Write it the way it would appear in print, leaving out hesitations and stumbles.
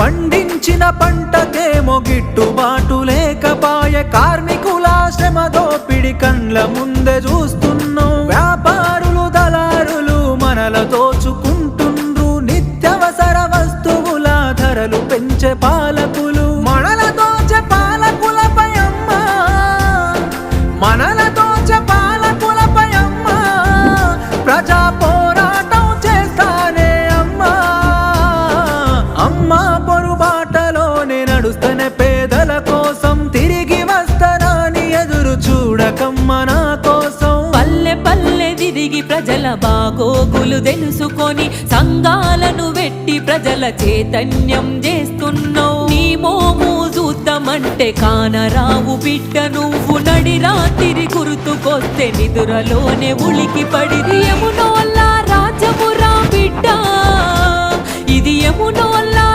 పండించిన పంటకేమో గిట్టుబాటు లేకపాయే, కార్మికుల శ్రమ దోపిడి కండ్ల ముందే చూస్తున్నాం. వ్యాపారులు దళారులు మనల దోచుకుంటుండ్రు, నిత్యవసర వస్తువుల ధరలు పెంచే పాలకులు మనల దోచే పాలకులపై అమ్మా, మనల దోచే పాలకులపై అమ్మా ప్రజా పోరాటం చేస్తానే అమ్మా. అమ్మా పొరుబాటలోనే నడుస్తనే పేదల కోసం, తిరిగి వస్తానని ఎదురు చూడకమ్మ నా కోసం. పల్లె పల్లె తిరిగి ప్రజల బాగోగులు తెలుసుకొని సంఘాలను వెట్టి ప్రజల చైతన్యం చేస్తున్నావు. నీ మోము చూద్దామంటే కానరావు బిడ్డ, నువ్వు నడి రాత్రి గుర్తుకొస్తే నిదురలోనే ఉలికి పడి. యమునోల్లా రాజమురా బిడ్డ, ఇది యమునోల్లా